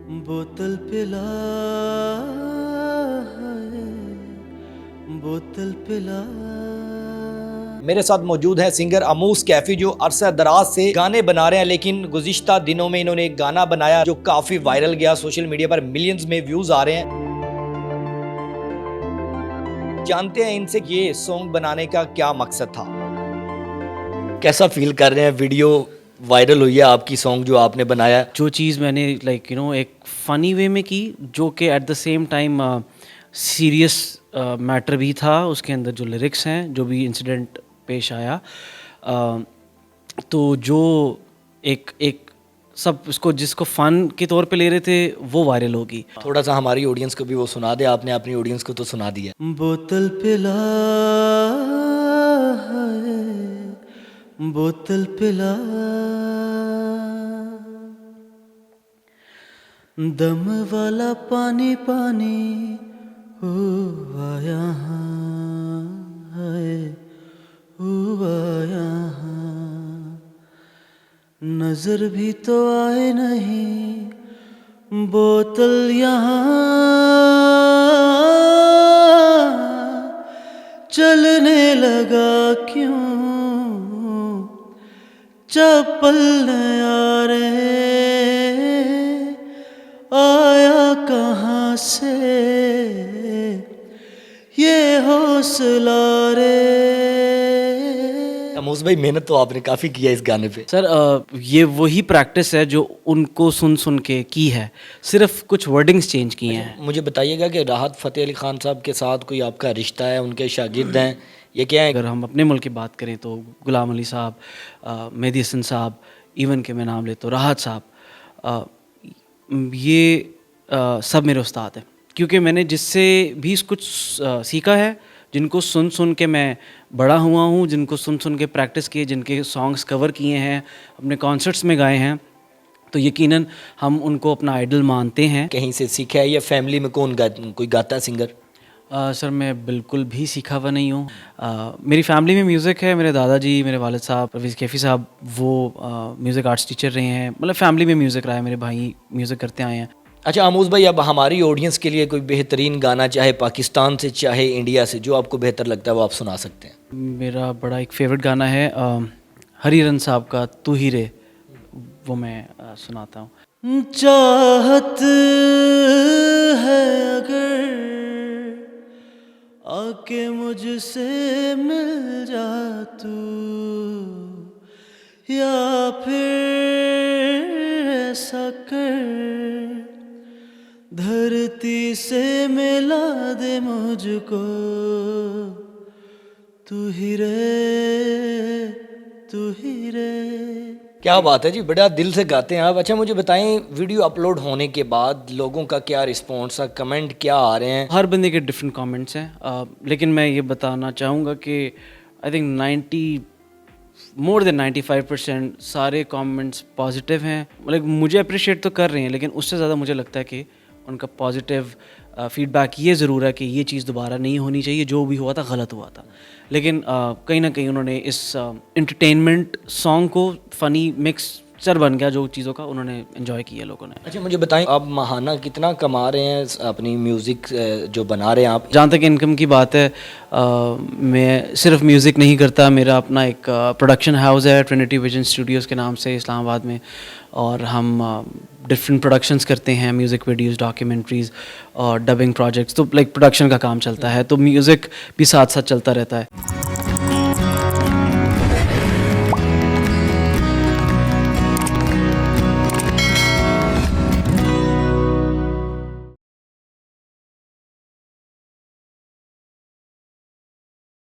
बोतल पिला है, बोतल पिला। मेरे साथ मौजूद है सिंगर अमूस कैफी जो अरसा दराज से गाने बना रहे हैं, लेकिन गुज़िश्ता दिनों में इन्होंने एक गाना बनाया जो काफी वायरल गया, सोशल मीडिया पर मिलियंस में व्यूज आ रहे हैं। जानते हैं इनसे ये सॉन्ग बनाने का क्या मकसद था, कैसा फील कर रहे हैं। वीडियो वायरल हुई है आपकी सॉन्ग जो आपने बनाया। जो चीज़ मैंने एक फ़नी वे में की, जो कि at the same time serious matter भी था। उसके अंदर जो लिरिक्स हैं, जो भी इंसिडेंट पेश आया, तो जो एक सब उसको जिसको फ़न के तौर पे ले रहे थे वो वायरल होगी। थोड़ा सा हमारी ऑडियंस को भी वो सुना दे। आपने अपनी ऑडियंस को तो सुना दिया। बोतल पिला है, बोतल पिला। दम वाला पानी पानी हुआ यहाँ है, हुआ यहाँ। नजर भी तो आए नहीं बोतल यहाँ, चलने लगा क्यों चप्पल न यारे, आया कहाँ से ये हौसला रे। अमूस भाई, मेहनत तो आपने काफी किया इस गाने पे। सर ये वही प्रैक्टिस है जो उनको सुन सुन के की है, सिर्फ कुछ वर्डिंग्स चेंज किए हैं। मुझे बताइएगा कि राहत फ़तेह अली खान साहब के साथ कोई आपका रिश्ता है, उनके शागिर्द हैं, ये क्या है? अगर हम अपने मुल्क की बात करें तो गुलाम अली साहब, मेहदी हसन साहब, इवन के मैं नाम लेता हूँ राहत साहब, ये सब मेरे उस्ताद हैं, क्योंकि मैंने जिससे भी कुछ सीखा है, जिनको सुन सुन के मैं बड़ा हुआ हूँ, जिनको सुन सुन के प्रैक्टिस किए, जिनके सॉन्ग्स कवर किए हैं, अपने कॉन्सर्ट्स में गाए हैं, तो यकीनन हम उनको अपना आइडल मानते हैं। कहीं से सीखा है या फैमिली में कोई गाता है सिंगर? सर मैं बिल्कुल भी सीखा हुआ नहीं हूँ। मेरी फैमिली में म्यूज़िक है। मेरे दादाजी, मेरे वालिद साहब परवेज़ कैफ़ी साहब, वो म्यूज़िक आर्ट्स टीचर रहे हैं। मतलब फैमिली में म्यूज़िक रहा है, मेरे भाई म्यूज़िक करते आए हैं। अच्छा अमूस भाई, अब हमारी ऑडियंस के लिए कोई बेहतरीन गाना, चाहे पाकिस्तान से चाहे इंडिया से, जो आपको बेहतर लगता है वो आप सुना सकते हैं। मेरा बड़ा एक फेवरेट गाना है हरिहरन साहब का तू ही रे, वो मैं सुनाता हूँ। चाहत है अगर आके मुझसे मिल जा तू, या फिर ऐसा कर धरती से मिला दे मुझको, तू ही रे, तू ही रे। क्या बात है जी, बड़ा दिल से गाते हैं आप। अच्छा मुझे बताएं, वीडियो अपलोड होने के बाद लोगों का क्या रिस्पॉन्स है, कमेंट क्या आ रहे हैं? हर बंदे के डिफरेंट कमेंट्स हैं, लेकिन मैं ये बताना चाहूँगा कि आई थिंक मोर देन 95% सारे कमेंट्स पॉजिटिव हैं। मतलब मुझे अप्रिशिएट तो कर रहे हैं, लेकिन उससे ज़्यादा मुझे लगता है कि उनका पॉजिटिव फीडबैक ये ज़रूर है कि ये चीज़ दोबारा नहीं होनी चाहिए, जो भी हुआ था गलत हुआ था। लेकिन कहीं ना कहीं उन्होंने इस एंटरटेनमेंट सॉन्ग को फ़नी मिक्सचर बन गया, जो चीज़ों का उन्होंने एंजॉय किया लोगों ने। अच्छा मुझे बताएं, आप माहाना कितना कमा रहे हैं अपनी म्यूज़िक जो बना रहे हैं आप? जहाँ तक इनकम की बात है, मैं सिर्फ म्यूज़िक नहीं करता। मेरा अपना एक प्रोडक्शन हाउस है ट्रिनिटी विजन स्टूडियोज़ के नाम से इस्लामाबाद में, और हम डिफरेंट प्रोडक्शंस करते हैं, म्यूज़िक वीडियोस, डॉक्यूमेंट्रीज़ और डबिंग प्रोजेक्ट्स। तो प्रोडक्शन का काम चलता है, तो म्यूज़िक भी साथ साथ चलता रहता है।